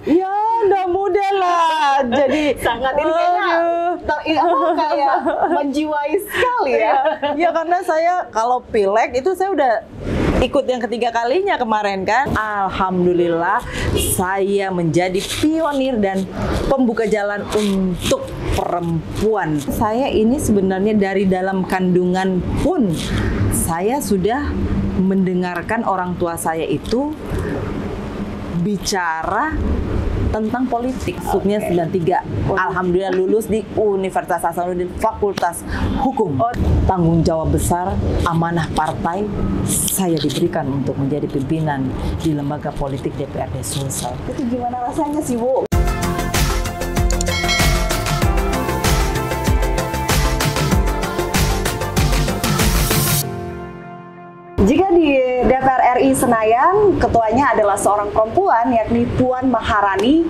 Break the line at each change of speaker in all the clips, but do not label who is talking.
Ya, udah muda lah. Jadi
Sangat ini kayak menjiwai sekali ya.
Ya karena saya kalau pileg itu saya udah ikut yang ketiga kalinya kemarin kan. Alhamdulillah saya menjadi pionir dan pembuka jalan untuk perempuan. Saya ini sebenarnya dari dalam kandungan pun saya sudah mendengarkan orang tua saya itu bicara tentang politik. Masuknya 93. Alhamdulillah lulus di Universitas Hasanuddin Fakultas Hukum. Tanggung jawab besar, amanah partai saya diberikan untuk menjadi pimpinan di lembaga politik DPRD Sulsel.
Itu gimana rasanya sih, Bu? Jika di DPR RI Senayan, ketuanya adalah seorang perempuan, yakni Puan Maharani.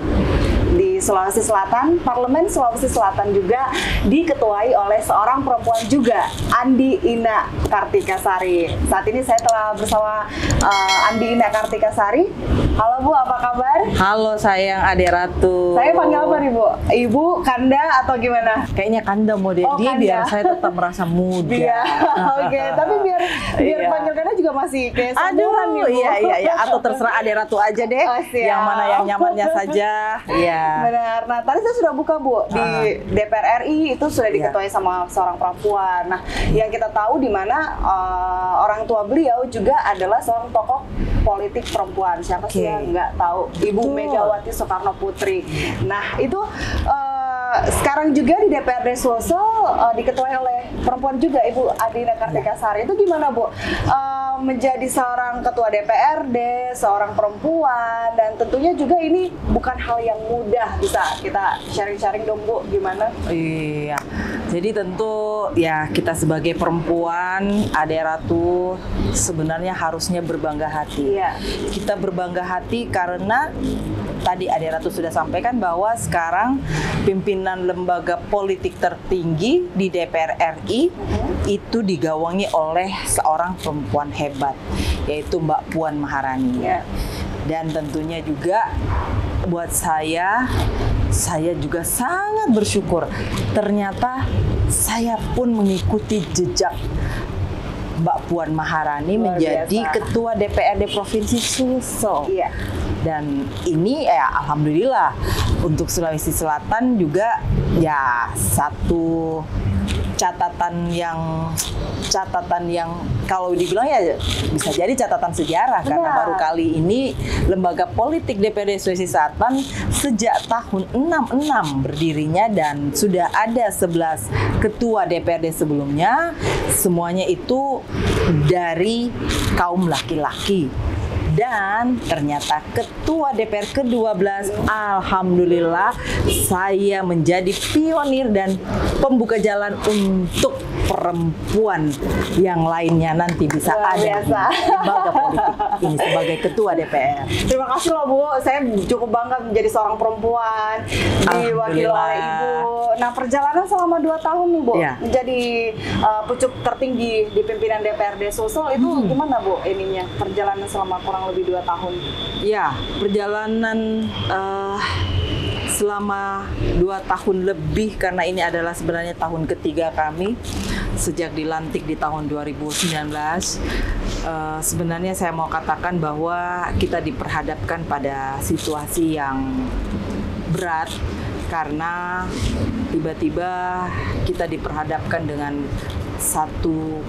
Di Sulawesi Selatan, Parlemen Sulawesi Selatan juga diketuai oleh seorang perempuan juga, Andi Ina Kartikasari. Saat ini saya telah bersama Andi Ina Kartikasari. Halo Bu, apa kabar?
Halo sayang Ade Ratu.
Saya panggil apa nih Bu? Ibu, Kanda, atau gimana?
Kayaknya Kanda mau
Oh,
dia
Kanda.
biar saya tetap merasa muda.
Iya, oke. Tapi biar
Iya.
panggil Kanda juga masih kayak seumuran nih Bu.
Iya. Atau terserah Ade Ratu aja deh.
Oh, siap.
Yang mana yang nyamannya saja. Iya.
Benar. Nah, tadi saya sudah buka Bu di DPR RI itu sudah
Iya.
diketuai sama seorang perempuan. Nah, yang kita tahu di mana orang tua beliau juga adalah seorang tokoh politik perempuan. Siapa sih
Oke.
yang nggak tahu Ibu
Betul.
Megawati Soekarno Putri. Nah, itu sekarang juga di DPRD Sulsel diketuai oleh perempuan juga, Ibu Andi Ina Kartikasari. Itu gimana Bu? Menjadi seorang ketua DPRD, seorang perempuan, dan tentunya juga ini bukan hal yang mudah. Bisa kita sharing-sharing dong Bu, gimana?
Iya, jadi tentu ya kita sebagai perempuan, Ade Ratu sebenarnya harusnya berbangga hati.
Iya.
Kita berbangga hati karena tadi Ade Ratu sudah sampaikan bahwa sekarang pimpinan lembaga politik tertinggi di DPR RI itu digawangi oleh seorang perempuan hebat, yaitu Mbak Puan Maharani.
Iya.
Dan tentunya juga buat saya juga sangat bersyukur. Ternyata saya pun mengikuti jejak Mbak Puan Maharani
Luar
menjadi
biasa.
Ketua DPRD Provinsi Sulsel.
Iya.
Dan ini alhamdulillah untuk Sulawesi Selatan juga ya satu catatan yang kalau dibilang ya bisa jadi catatan sejarah.
Benar.
Karena baru kali ini lembaga politik DPRD Sulawesi Selatan sejak tahun 66 berdirinya dan sudah ada 11 ketua DPRD sebelumnya, semuanya itu dari kaum laki-laki. Dan ternyata ketua DPR ke-12, alhamdulillah saya menjadi pionir dan pembuka jalan untuk perempuan yang lainnya nanti bisa
Luar
ada
biasa.
di lembaga politik ini sebagai ketua DPR.
Terima kasih loh Bu, saya cukup bangga menjadi seorang perempuan diwakili
Alhamdulillah.
oleh Ibu. Nah, perjalanan selama 2 tahun nih Bu,
Iya.
menjadi pucuk tertinggi di pimpinan DPRD Sulsel itu gimana Bu ininya? Perjalanan selama kurang lebih 2 tahun.
Ya, perjalanan selama 2 tahun lebih karena ini adalah sebenarnya tahun ketiga kami sejak dilantik di tahun 2019. Sebenarnya saya mau katakan bahwa kita diperhadapkan pada situasi yang berat karena tiba-tiba kita diperhadapkan dengan satu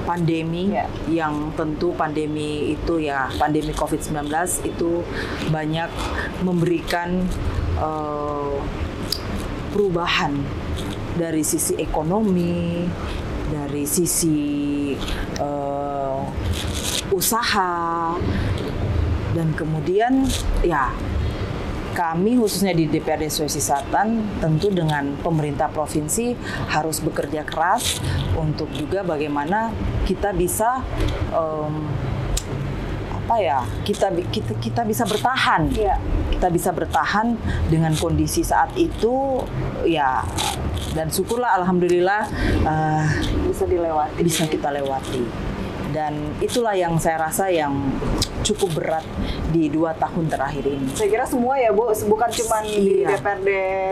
pandemi
Ya.
yang tentu pandemi itu ya pandemi COVID-19 itu banyak memberikan perubahan dari sisi ekonomi, dari sisi usaha, dan kemudian ya kami khususnya di DPRD Sulawesi Selatan tentu dengan pemerintah provinsi harus bekerja keras untuk juga bagaimana kita bisa kita bisa bertahan.
Iya.
Kita bisa bertahan dengan kondisi saat itu ya, dan syukurlah alhamdulillah
Bisa dilewati.
bisa kita lewati. Dan itulah yang saya rasa yang cukup berat di 2 tahun terakhir ini.
Saya kira semua ya Bu, bukan cuma di DPRD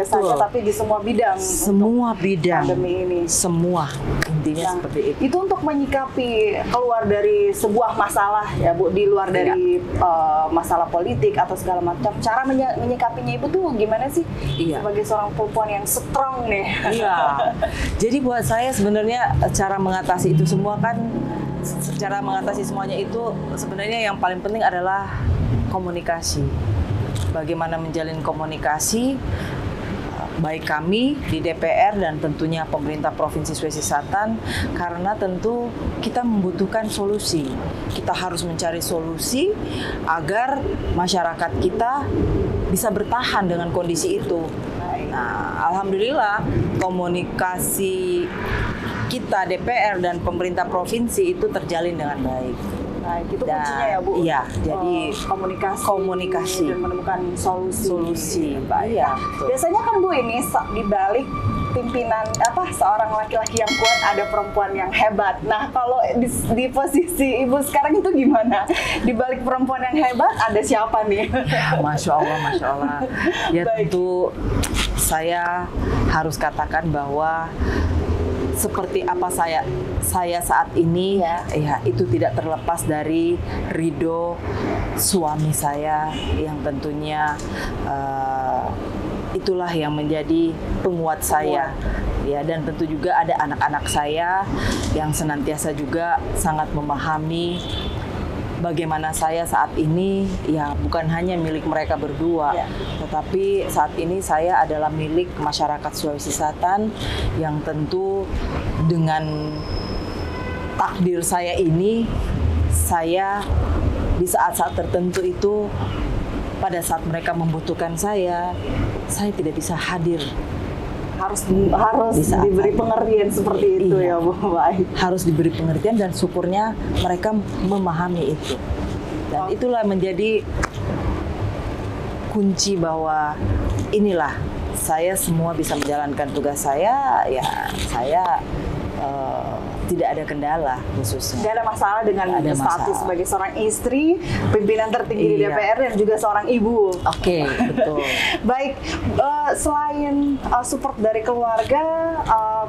saja, tapi di semua bidang.
Semua bidang.
Pandemi ini.
Semua. Intinya seperti itu.
Itu untuk menyikapi keluar dari sebuah masalah ya Bu, di luar dari masalah politik atau segala macam. Cara menyikapinya Ibu tuh gimana sih? Sebagai seorang perempuan yang strong nih.
Iya. Jadi buat saya sebenarnya cara mengatasi itu semua kan, cara mengatasi semuanya itu sebenarnya yang paling penting adalah komunikasi. Bagaimana menjalin komunikasi baik kami di DPR dan tentunya pemerintah Provinsi Sulawesi Selatan, karena tentu kita membutuhkan solusi. Kita harus mencari solusi agar masyarakat kita bisa bertahan dengan kondisi itu. Nah, alhamdulillah komunikasi kita DPR dan pemerintah provinsi itu terjalin dengan baik.
Baik, itu kuncinya ya Bu.
Iya, jadi komunikasi
dan menemukan solusi.
Baik. Iya,
biasanya kan Bu ini di balik pimpinan seorang laki-laki yang kuat ada perempuan yang hebat. Nah, kalau di posisi Ibu sekarang itu gimana? Di balik perempuan yang hebat ada siapa nih?
Masya Allah. Ya tentu saya harus katakan bahwa seperti apa saya saat ini ya itu tidak terlepas dari ridho suami saya yang tentunya itulah yang menjadi penguat saya ya, dan tentu juga ada anak-anak saya yang senantiasa juga sangat memahami bagaimana saya saat ini ya bukan hanya milik mereka berdua, tetapi saat ini saya adalah milik masyarakat Sulawesi Selatan yang tentu dengan takdir saya ini, saya di saat-saat tertentu itu pada saat mereka membutuhkan saya tidak bisa hadir.
Harus diberi pengertian seperti itu ya Bu. Baik.
Harus diberi pengertian dan syukurnya mereka memahami itu. Dan itulah menjadi kunci bahwa inilah saya semua bisa menjalankan tugas saya, ya saya tidak ada kendala khususnya.
Tidak ada masalah dengan status sebagai seorang istri, pimpinan tertinggi di DPR dan juga seorang ibu.
Oke, betul.
Baik, selain support dari keluarga,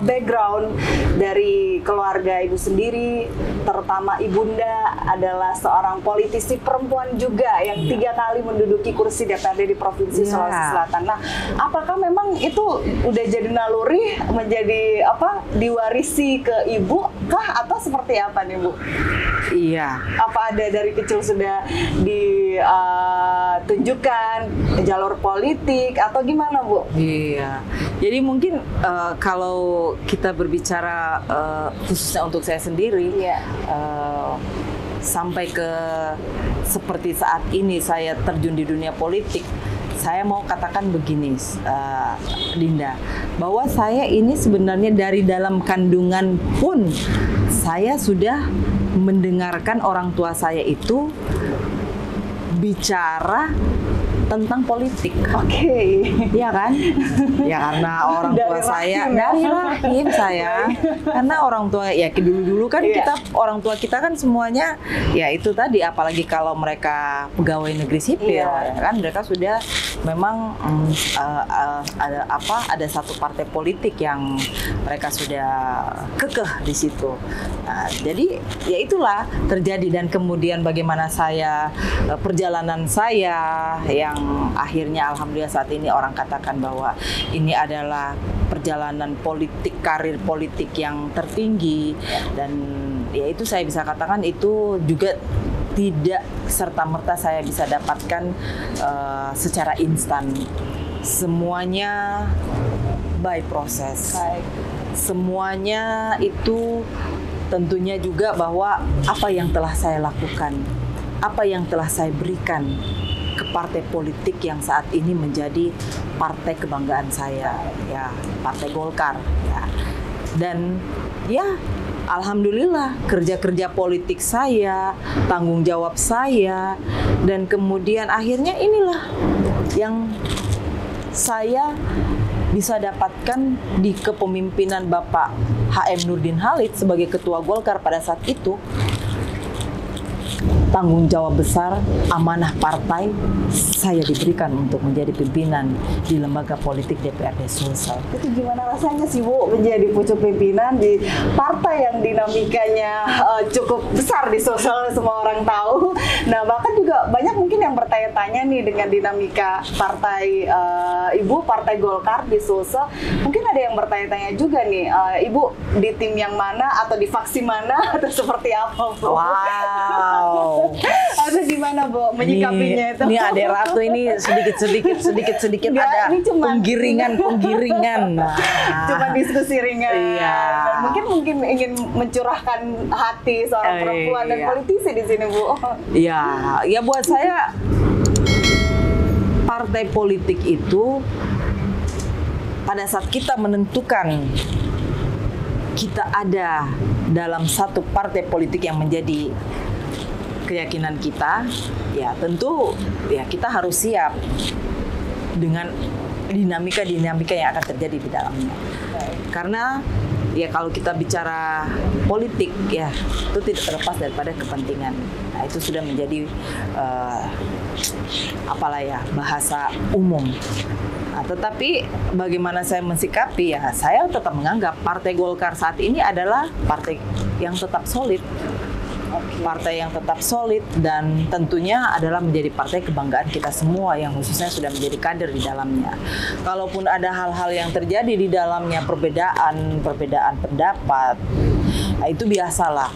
background dari keluarga Ibu sendiri, terutama ibunda adalah seorang politisi perempuan juga yang 3 kali menduduki kursi DPRD di Provinsi Sulawesi Selatan. Nah, apakah memang itu udah jadi naluri, menjadi diwarisi ke ibu kah atau seperti apa nih Bu?
Iya.
Apa ada dari kecil sudah ditunjukkan jalur politik atau gimana Bu?
Iya. Jadi mungkin kalau kita berbicara khususnya untuk saya sendiri, sampai ke seperti saat ini saya terjun di dunia politik, saya mau katakan begini, Dinda, bahwa saya ini sebenarnya dari dalam kandungan pun saya sudah mendengarkan orang tua saya itu bicara tentang politik.
Oke.
Iya kan? Ya karena orang tua saya dari rahim saya. Karena orang tua ya dulu-dulu kan kita orang tua kita kan semuanya ya itu tadi, apalagi kalau mereka pegawai negeri sipil ya kan, mereka sudah memang ada satu partai politik yang mereka sudah kekeh di situ. Nah, jadi ya itulah terjadi, dan kemudian bagaimana saya perjalanan saya yang akhirnya alhamdulillah saat ini orang katakan bahwa ini adalah perjalanan politik, karir politik yang tertinggi, dan ya itu saya bisa katakan itu juga tidak serta-merta saya bisa dapatkan secara instan. Semuanya by proses. Semuanya itu tentunya juga bahwa apa yang telah saya lakukan, apa yang telah saya berikan ke partai politik yang saat ini menjadi partai kebanggaan saya, ya Partai Golkar. Ya. Dan ya alhamdulillah kerja-kerja politik saya, tanggung jawab saya, dan kemudian akhirnya inilah yang saya bisa dapatkan di kepemimpinan Bapak HM Nurdin Halid sebagai Ketua Golkar pada saat itu. tanggung jawab besar, amanah partai saya diberikan untuk menjadi pimpinan di lembaga politik DPRD Sulsel.
Itu gimana rasanya sih Bu menjadi pucuk pimpinan di partai yang dinamikanya cukup besar di Sulsel, semua orang tahu. Nah bahkan juga banyak mungkin yang bertanya-tanya nih dengan dinamika partai Ibu, Partai Golkar di Sulsel. Mungkin ada yang bertanya-tanya juga nih, Ibu di tim yang mana atau di faksi mana atau seperti apa Bu?
Wow.
Atau gimana Bu menyikapinya itu?
Ini Ade Ratu ini sedikit
Nggak,
ada
ini cuman-
penggiringan. Nah.
Cuma diskusi ringan.
Iya.
Dan mungkin ingin mencurahkan hati seorang perempuan dan
Iya.
politisi di sini Bu.
Ya buat saya partai politik itu pada saat kita menentukan kita ada dalam satu partai politik yang menjadi keyakinan kita, ya tentu ya kita harus siap dengan dinamika yang akan terjadi di dalamnya. Karena ya kalau kita bicara politik ya itu tidak terlepas daripada kepentingan. Nah, itu sudah menjadi bahasa umum. Nah, tetapi bagaimana saya mensikapi ya saya tetap menganggap Partai Golkar saat ini adalah partai yang tetap solid. Partai yang tetap solid dan tentunya adalah menjadi partai kebanggaan kita semua yang khususnya sudah menjadi kader di dalamnya. Kalaupun ada hal-hal yang terjadi di dalamnya, perbedaan pendapat, nah itu biasalah.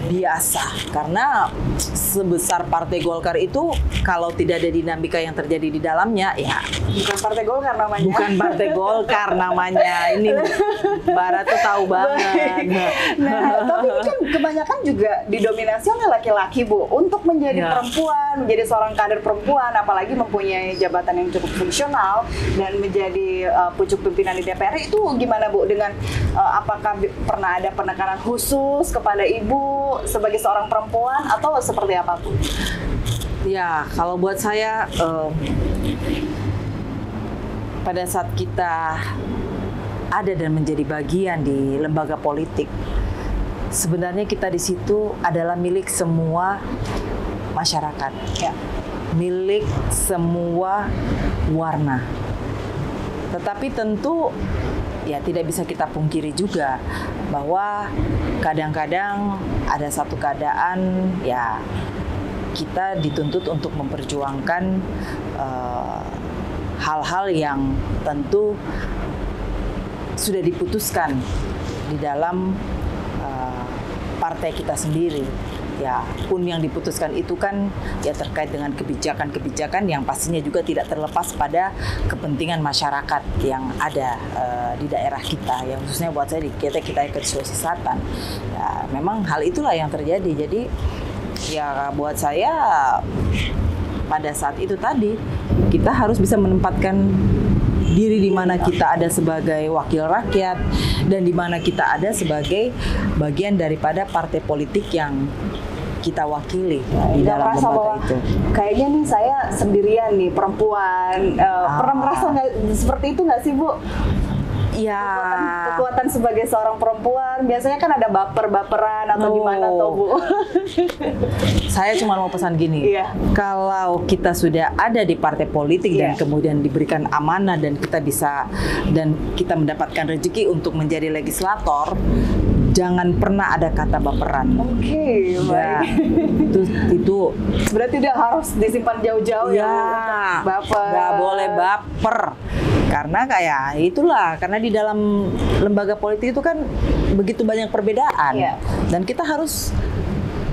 Biasa. Karena sebesar Partai Golkar itu kalau tidak ada dinamika yang terjadi di dalamnya, ya
Bukan Partai Golkar namanya.
bukan Partai Golkar namanya. Ini Mbak Ratu tahu banget.
Nah, tapi ini kan kebanyakan juga didominasi oleh laki-laki Bu. Untuk menjadi
Ya.
perempuan, menjadi seorang kader perempuan, apalagi mempunyai jabatan yang cukup fungsional dan menjadi pucuk pimpinan di DPR itu gimana Bu? Dengan apakah pernah ada penekanan khusus kepada Ibu sebagai seorang perempuan atau seperti apa Bu?
Ya, kalau buat saya pada saat kita ada dan menjadi bagian di lembaga politik, sebenarnya kita di situ adalah milik semua masyarakat,
Ya.
milik semua warna. Tetapi tentu ya tidak bisa kita pungkiri juga bahwa kadang-kadang ada satu keadaan ya kita dituntut untuk memperjuangkan hal-hal yang tentu sudah diputuskan di dalam partai kita sendiri. Ya, pun yang diputuskan itu kan ya terkait dengan kebijakan-kebijakan yang pastinya juga tidak terlepas pada kepentingan masyarakat yang ada di daerah kita. Yang khususnya buat saya di kita ke Sulawesi Selatan. Ya, memang hal itulah yang terjadi. Jadi ya buat saya pada saat itu tadi kita harus bisa menempatkan diri di mana kita ada sebagai wakil rakyat dan di mana kita ada sebagai bagian daripada partai politik yang kita wakili di dalam
merasa
lembaga
bahwa
itu.
kayaknya nih saya sendirian nih perempuan. Pernah merasa nggak seperti itu nggak sih Bu?
Ya,
Kekuatan sebagai seorang perempuan biasanya kan ada baper-baperan atau gimana tuh Bu?
saya cuma mau pesan gini,
Iya.
kalau kita sudah ada di partai politik dan
Iya.
kemudian diberikan amanah dan kita mendapatkan rezeki untuk menjadi legislator, jangan pernah ada kata baperan.
Oke,
Ya,
baik.
itu
Berarti udah harus disimpan jauh-jauh ya,
ya,
baper.
nggak boleh baper. Karena kayak itulah, karena di dalam lembaga politik itu kan begitu banyak perbedaan.
Iya.
Dan kita harus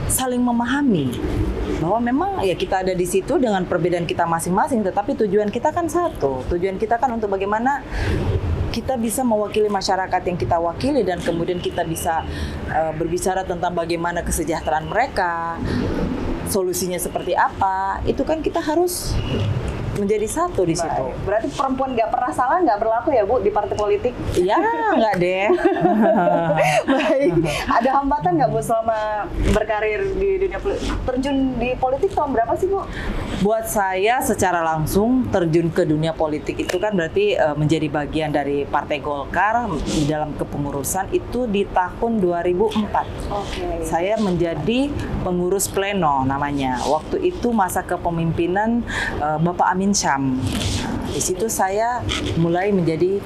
saling memahami bahwa memang ya kita ada di situ dengan perbedaan kita masing-masing, tetapi tujuan kita kan satu. Tujuan kita kan untuk bagaimana kita bisa mewakili masyarakat yang kita wakili dan kemudian kita bisa berbicara tentang bagaimana kesejahteraan mereka, solusinya seperti apa. Itu kan kita harus menjadi satu di situ.
Baik. Berarti perempuan nggak pernah salah, nggak berlaku ya Bu di partai politik?
Ya, nggak deh.
Baik. Ada hambatan nggak Bu selama berkarir di dunia politik? Terjun di politik tahun berapa sih Bu?
Buat saya secara langsung terjun ke dunia politik itu kan berarti menjadi bagian dari Partai Golkar di dalam kepengurusan itu di tahun 2004.
Oke.
Saya menjadi pengurus pleno namanya. Waktu itu masa kepemimpinan Bapak Amin Syam. Di situ saya mulai menjadi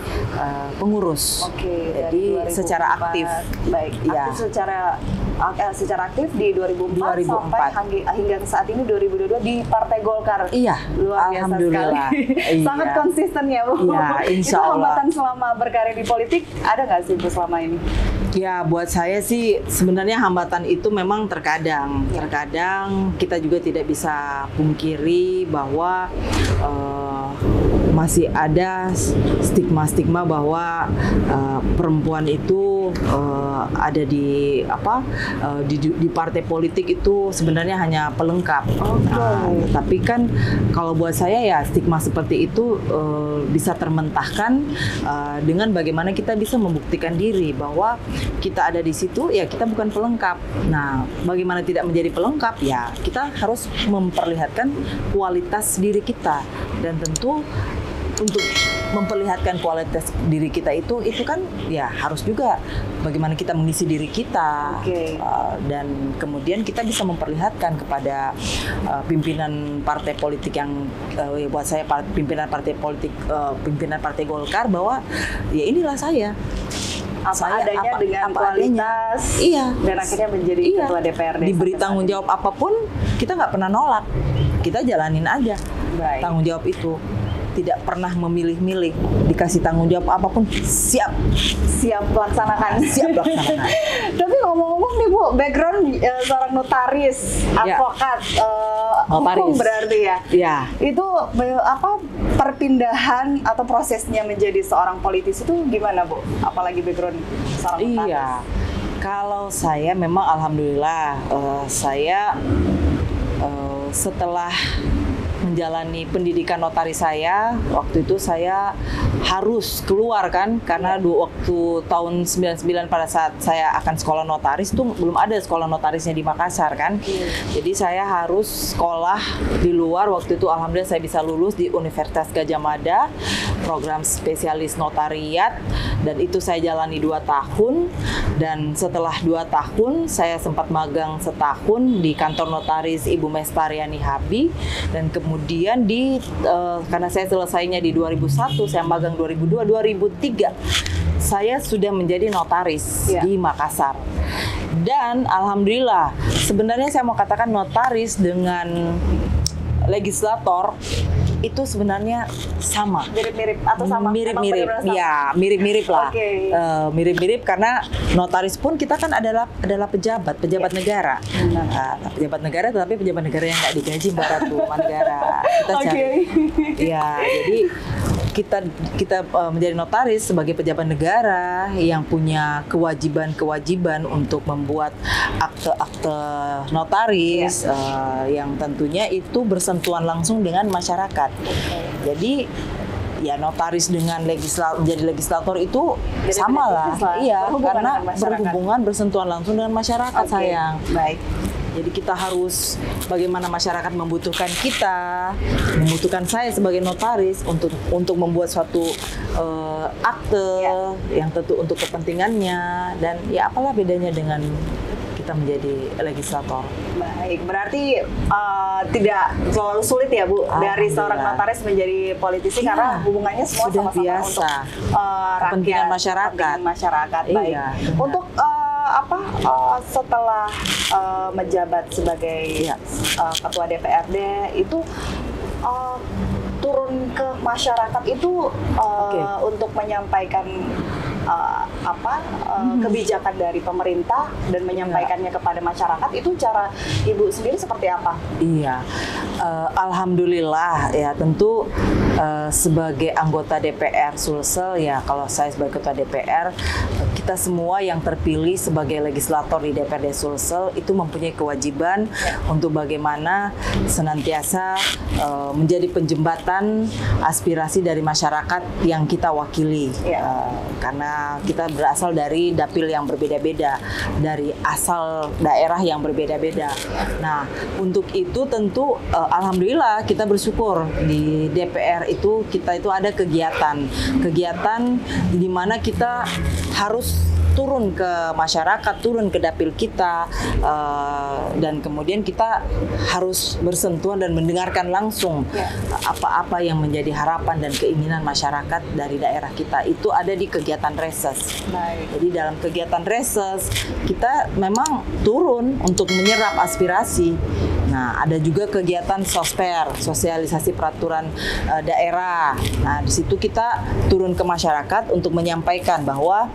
pengurus.
Oke.
Jadi
dari 2004.
secara aktif.
Baik.
Ya.
Aktif secara aktif di 2004 sampai hingga saat ini 2022 di Partai Golkar.
Iya.
Luar biasa
Alhamdulillah.
sekali. Sangat
Iya.
konsisten ya Bu.
Iya, insya
Itu
Allah.
hambatan selama berkarir di politik ada nggak sih Bu selama ini?
Ya, buat saya sih sebenarnya hambatan itu memang terkadang kita juga tidak bisa pungkiri bahwa masih ada stigma-stigma bahwa perempuan itu ada di di partai politik itu sebenarnya hanya pelengkap. Tapi kan kalau buat saya ya stigma seperti itu bisa termentahkan dengan bagaimana kita bisa membuktikan diri bahwa kita ada di situ, ya kita bukan pelengkap. Nah, bagaimana tidak menjadi pelengkap? Ya kita harus memperlihatkan kualitas diri kita, dan tentu untuk memperlihatkan kualitas diri kita itu kan ya harus juga bagaimana kita mengisi diri kita. Dan kemudian kita bisa memperlihatkan kepada pimpinan partai politik yang buat saya pimpinan partai Golkar bahwa ya inilah saya
adanya dengan kualitas, dan akhirnya menjadi ketua DPRD.
Diberi tanggung jawab apapun kita nggak pernah nolak, kita jalanin aja. Tanggung jawab itu tidak pernah memilih-milih, dikasih tanggung jawab apapun siap
laksanakan. Tapi ngomong-ngomong nih Bu, background seorang notaris, advokat, hukum berarti ya.
Iya.
Itu perpindahan atau prosesnya menjadi seorang politisi itu gimana Bu? Apalagi background seorang notaris.
Iya. Kalau saya memang alhamdulillah saya setelah menjalani pendidikan notaris saya, waktu itu saya harus keluar kan, karena waktu tahun 99 pada saat saya akan sekolah notaris itu belum ada sekolah notarisnya di Makassar kan. Jadi saya harus sekolah di luar. Waktu itu alhamdulillah saya bisa lulus di Universitas Gadjah Mada, program spesialis notariat, dan itu saya jalani 2 tahun. Dan setelah 2 tahun saya sempat magang setahun di kantor notaris Ibu Mestariani Habi, dan kemudian karena saya selesainya di 2001, saya magang 2002, 2003 saya sudah menjadi notaris di Makassar. Dan alhamdulillah sebenarnya saya mau katakan notaris dengan legislator itu sebenarnya sama.
Mirip-mirip atau sama?
Mirip-mirip, ya mirip-mirip lah. Mirip-mirip karena notaris pun kita kan adalah pejabat negara. Pejabat negara, tetapi pejabat negara yang nggak digaji Mbak Ratu, negara. Kita cari. Ya, jadi kita menjadi notaris sebagai pejabat negara yang punya kewajiban untuk membuat akte-akte notaris yang tentunya itu bersentuhan langsung dengan masyarakat. Jadi ya notaris dengan menjadi legislator itu sama lah. Iya, karena berhubungan bersentuhan langsung dengan masyarakat, sayang.
Baik.
Jadi kita harus bagaimana masyarakat membutuhkan kita, membutuhkan saya sebagai notaris untuk membuat suatu akte yang tentu untuk kepentingannya, dan ya apalah bedanya dengan kita menjadi legislator.
Baik, berarti tidak selalu sulit ya Bu dari seorang notaris menjadi politisi karena hubungannya semua
sudah
sama-sama
biasa.
Untuk
kepentingan
rakyat, masyarakat. Baik. Untuk setelah menjabat sebagai ketua DPRD itu turun ke masyarakat itu untuk menyampaikan kebijakan dari pemerintah dan menyampaikannya kepada masyarakat, itu cara Ibu sendiri seperti apa?
Iya, alhamdulillah ya, tentu sebagai anggota DPR Sulsel ya, kalau saya sebagai ketua DPR, kita semua yang terpilih sebagai legislator di DPRD Sulsel itu mempunyai kewajiban untuk bagaimana senantiasa menjadi penjembatan aspirasi dari masyarakat yang kita wakili, karena kita berasal dari dapil yang berbeda-beda, dari asal daerah yang berbeda-beda. Nah, untuk itu tentu alhamdulillah kita bersyukur di DPR itu kita itu ada kegiatan di mana kita harus turun ke masyarakat, turun ke dapil kita, dan kemudian kita harus bersentuhan dan mendengarkan langsung apa-apa yang menjadi harapan dan keinginan masyarakat dari daerah kita. Itu ada di kegiatan reses. Jadi dalam kegiatan reses kita memang turun untuk menyerap aspirasi. Nah, ada juga kegiatan sosper, sosialisasi peraturan daerah. Nah, di situ kita turun ke masyarakat untuk menyampaikan bahwa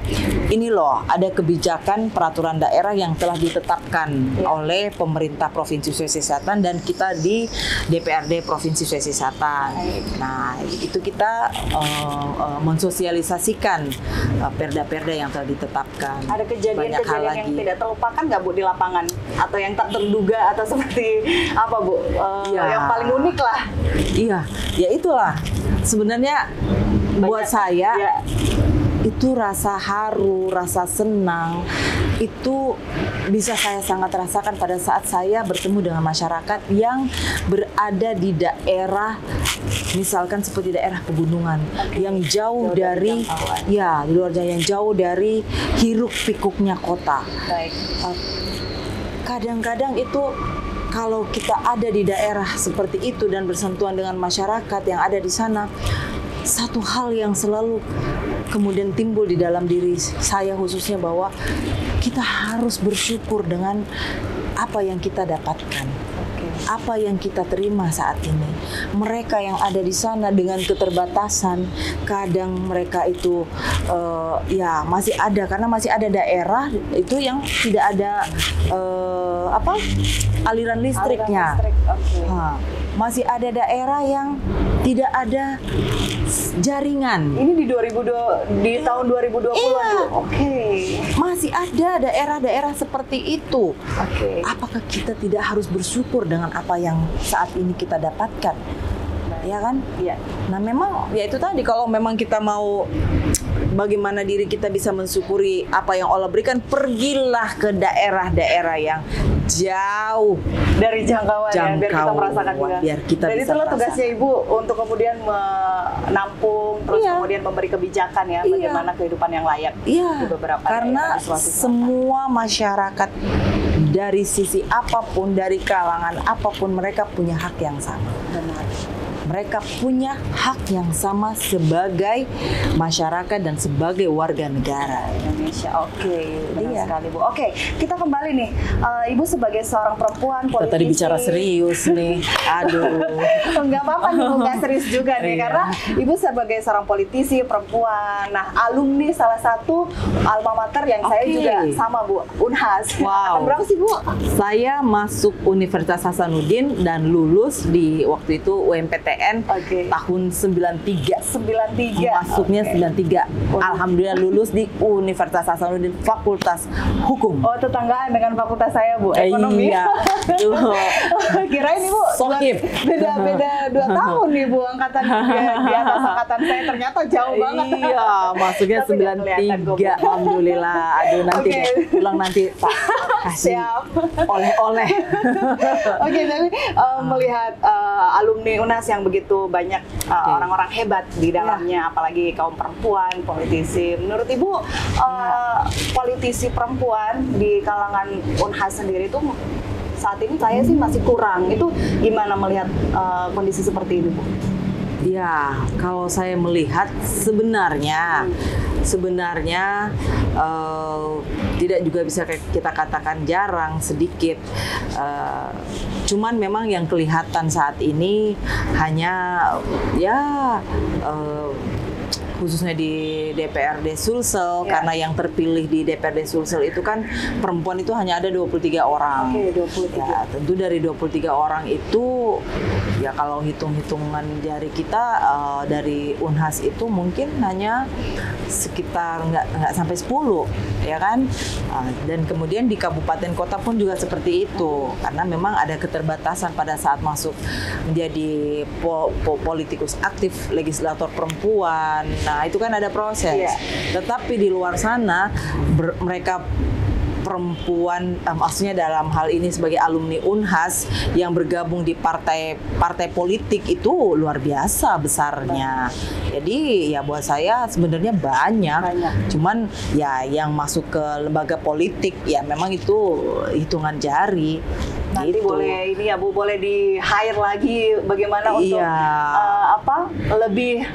ini loh, ada kebijakan peraturan daerah yang telah ditetapkan oleh pemerintah Provinsi Sulawesi Selatan dan kita di DPRD Provinsi Sulawesi Selatan. Nah, itu kita mensosialisasikan perda-perda yang telah ditetapkan.
Ada kejadian-kejadian yang tidak terlupakan nggak Bu di lapangan? Atau yang tak terduga atau seperti apa Bu? Yang paling unik lah.
Iya, ya itulah. Sebenarnya buat saya itu rasa haru, rasa senang itu bisa saya sangat rasakan pada saat saya bertemu dengan masyarakat yang berada di daerah, misalkan seperti daerah pegunungan yang jauh dari di luar yang jauh dari hiruk pikuknya kota. Kadang-kadang itu kalau kita ada di daerah seperti itu dan bersentuhan dengan masyarakat yang ada di sana, satu hal yang selalu kemudian timbul di dalam diri saya khususnya bahwa kita harus bersyukur dengan apa yang kita dapatkan, apa yang kita terima saat ini. Mereka yang ada di sana dengan keterbatasan, kadang mereka itu masih ada, karena masih ada daerah itu yang tidak ada aliran listriknya. Masih ada daerah yang tidak ada jaringan.
Ini di tahun 2020.
Masih ada daerah-daerah seperti itu. Apakah kita tidak harus bersyukur dengan apa yang saat ini kita dapatkan? Ya kan? Nah, memang ya itu tadi, kalau memang kita mau bagaimana diri kita bisa mensyukuri apa yang Allah berikan, pergilah ke daerah-daerah yang jauh
dari jangkauan, biar kita merasakan juga. Dan itulah tugasnya Ibu untuk kemudian menampung, terus kemudian memberi kebijakan bagaimana kehidupan yang layak di beberapa
karena semua masyarakat dari sisi apapun, dari kalangan apapun, mereka punya hak yang sama. Mereka punya hak yang sama sebagai masyarakat dan sebagai warga negara
Indonesia. Benar sekali Bu. Kita kembali nih. Ibu sebagai seorang perempuan politisi.
Kita tadi bicara serius nih. Aduh.
Enggak apa-apa nih Bu, nggak serius juga nih. Karena Ibu sebagai seorang politisi perempuan. Nah, alumni salah satu alma mater yang saya juga sama Bu, Unhas.
Wow.
Berapa sih Bu?
Saya masuk Universitas Hasanuddin dan lulus di waktu itu UMPTN tahun 93. Masuknya 93. Alhamdulillah lulus di Universitas Hasanuddin Fakultas Hukum.
Tetanggaan dengan fakultas saya Bu, ekonomi.
Iya.
Kirain Ibu beda 2 tahun nih Bu, angkatan di atas angkatan saya, ternyata jauh banget.
Iya, masuknya 93. Alhamdulillah. Aduh, nanti pulang nanti Pak kasih oleh-oleh.
Tapi melihat alumni UNAS yang begitu banyak orang-orang hebat di dalamnya, apalagi kaum perempuan, politisi. Menurut Ibu, politisi perempuan di kalangan Unhas sendiri itu saat ini saya sih masih kurang. Itu gimana melihat kondisi seperti ini Bu?
Ya, kalau saya melihat sebenarnya tidak juga bisa kita katakan jarang, sedikit. Cuman memang yang kelihatan saat ini hanya khususnya di DPRD Sulsel,
Ya.
karena yang terpilih di DPRD Sulsel itu kan perempuan itu hanya ada 23 orang.
Oke, 23.
Ya, tentu dari 23 orang itu ya kalau hitung-hitungan jari kita dari Unhas itu mungkin hanya sekitar nggak sampai 10 ya kan. Dan kemudian di kabupaten kota pun juga seperti itu, karena memang ada keterbatasan pada saat masuk menjadi politikus aktif, legislator perempuan. Nah itu kan ada proses.
Iya.
Tetapi di luar sana mereka perempuan, maksudnya dalam hal ini sebagai alumni Unhas yang bergabung di partai politik itu luar biasa besarnya. Jadi ya buat saya sebenarnya banyak. Cuman ya yang masuk ke lembaga politik ya memang itu hitungan jari.
Nanti
gitu.
boleh ini ya Bu, boleh di hire lagi bagaimana untuk lebih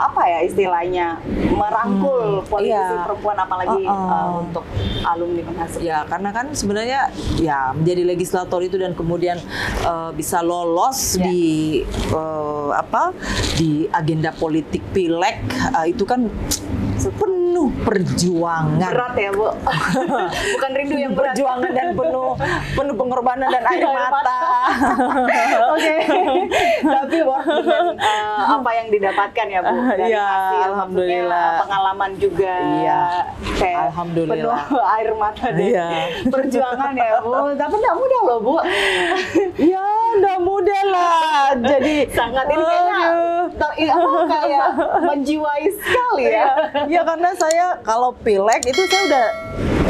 apa ya istilahnya merangkul politisi perempuan apalagi untuk alumni Unhas.
Ya karena kan sebenarnya ya menjadi legislator itu dan kemudian bisa lolos di di agenda politik pileg itu kan penuh perjuangan.
Berat ya Bu, bukan rindu yang berat.
Perjuangan dan penuh pengorbanan dan air mata.
Oke, tapi dengan apa yang didapatkan ya Bu dari
Ya,
hasil,
alhamdulillah.
maksudnya pengalaman juga,
Iya,
kayak
alhamdulillah.
penuh air mata dan
Iya.
perjuangan ya Bu. Tapi nggak mudah loh Bu.
Ya, udah mudah lah. Jadi
Sangat ini kayaknya kayak menjiwai sekali ya.
Ya karena saya kalau pileg itu saya udah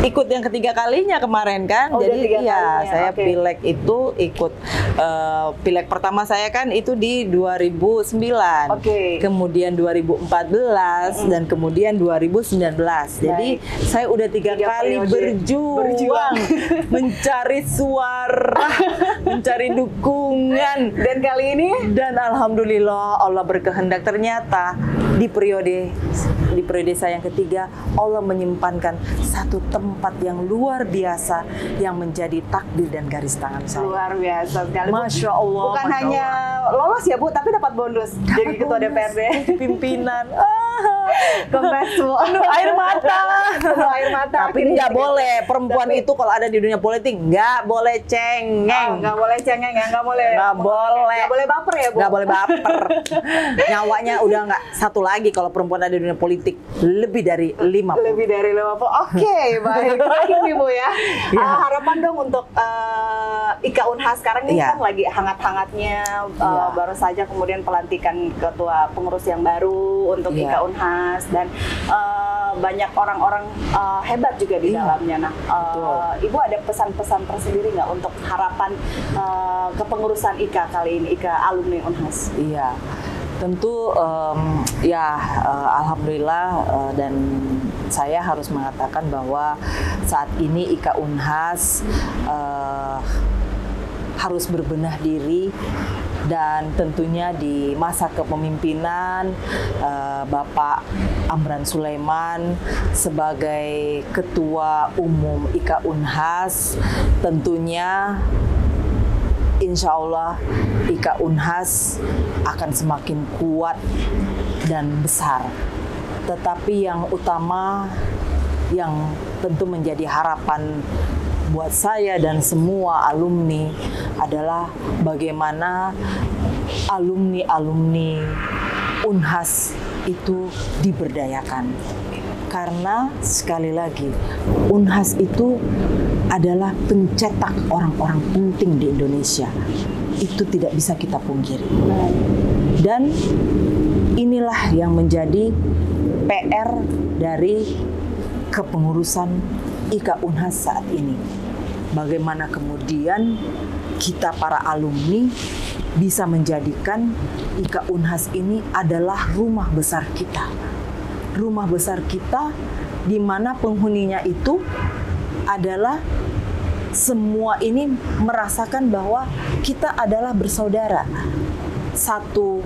ikut yang ketiga kalinya kemarin kan.
Oh, udah
Jadi
3
iya,
kalinya,
saya
oke.
pileg itu ikut pileg pertama saya kan itu di 2009.
Oke.
Kemudian 2014 dan kemudian 2019. Jadi saya udah tiga kali
periode
berjuang mencari suara, mencari dukungan.
Dan kali ini
Dan alhamdulillah Allah berkehendak, ternyata di periode saya yang ketiga Allah menyimpankan satu tempat yang luar biasa yang menjadi takdir dan garis tangan saya.
luar biasa sekali. Bu.
Masya Allah.
Bukan
Masya
hanya lolos ya Bu, tapi dapat bonus jadi ketua DPRD.
Pimpinan.
Kempes Bu.
Aduh, air mata.
Penuh air mata.
Tapi
Akhirnya
nggak
juga-
boleh perempuan
Tapi-
itu kalau ada di dunia politik nggak boleh
Oh,
cengeng.
nggak boleh cengeng ya, nggak boleh.
Nggak boleh.
Nggak boleh baper ya Bu.
Nggak boleh baper. Nyawanya udah nggak satu lagi kalau perempuan ada di dunia politik, lebih dari 50.
Lebih dari 50. Oke, baik. Terakhir nih Bu ya.
Ya.
Harapan dong untuk IKA Unhas sekarang ini
Ya.
kan lagi hangat-hangatnya
Ya.
baru saja kemudian pelantikan ketua pengurus yang baru untuk
Ya.
IKA Unhas dan banyak orang-orang hebat juga di
Iya.
dalamnya. Nah,
Betul.
Ibu ada pesan-pesan tersendiri nggak untuk harapan kepengurusan IKA kali ini, IKA alumni Unhas?
Iya, tentu alhamdulillah dan saya harus mengatakan bahwa saat ini IKA Unhas harus berbenah diri dan tentunya di masa kepemimpinan Bapak Amran Sulaiman sebagai Ketua Umum IKA Unhas, tentunya insya Allah IKA Unhas akan semakin kuat dan besar. Tetapi yang utama yang tentu menjadi harapan buat saya dan semua alumni adalah bagaimana alumni-alumni Unhas itu diberdayakan. Karena sekali lagi Unhas itu adalah pencetak orang-orang penting di Indonesia. Itu tidak bisa kita pungkiri. Dan inilah yang menjadi PR dari kepengurusan IKA Unhas saat ini. Bagaimana kemudian kita para alumni bisa menjadikan IKA Unhas ini adalah rumah besar kita. Rumah besar kita di mana penghuninya itu adalah semua ini merasakan bahwa kita adalah bersaudara. Satu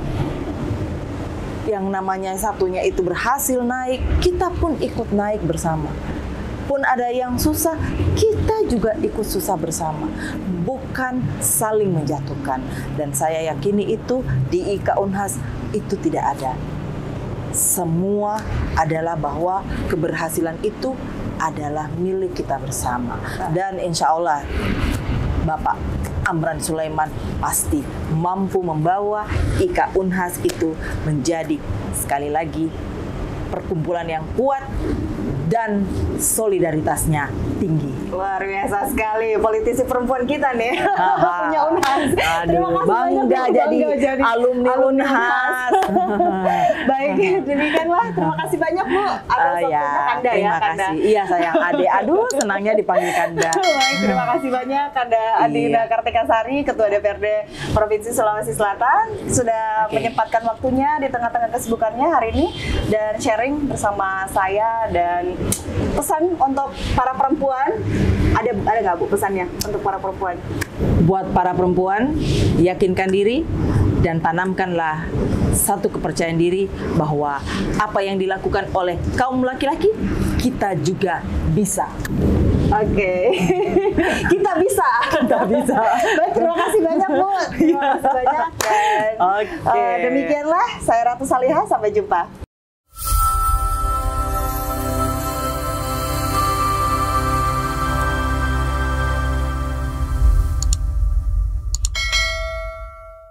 yang namanya satunya itu berhasil naik, kita pun ikut naik bersama. Pun ada yang susah, kita juga ikut susah bersama. Bukan saling menjatuhkan. Dan saya yakini itu di IKA Unhas itu tidak ada. semua adalah bahwa keberhasilan itu adalah milik kita bersama. Dan insya Allah Bapak Amran Sulaiman pasti mampu membawa IKA Unhas itu menjadi sekali lagi perkumpulan yang kuat dan solidaritasnya tinggi.
Luar biasa sekali politisi perempuan kita nih. Punya Unhas.
Aduh, bangga jadi alumni Unhas.
Baik, demikianlah. Terima kasih banyak Bu atas waktunya Kanda ya.
Terima kasih. Iya sayang Ade. Aduh, senangnya dipanggil Kanda.
Baik, terima kasih banyak Kanda Andina Kartikasari, Ketua DPRD Provinsi Sulawesi Selatan, sudah menyempatkan waktunya di tengah-tengah kesibukannya hari ini dan sharing bersama saya. Dan pesan untuk para perempuan, ada nggak Bu pesannya untuk para perempuan?
Buat para perempuan, yakinkan diri dan tanamkanlah satu kepercayaan diri bahwa apa yang dilakukan oleh kaum laki-laki, kita juga bisa.
Oke. Kita bisa.
Kita bisa.
Baik, terima kasih banyak Bu. Terima kasih banyak. Dan
Oke.
demikianlah saya Ratu Saliha, sampai jumpa.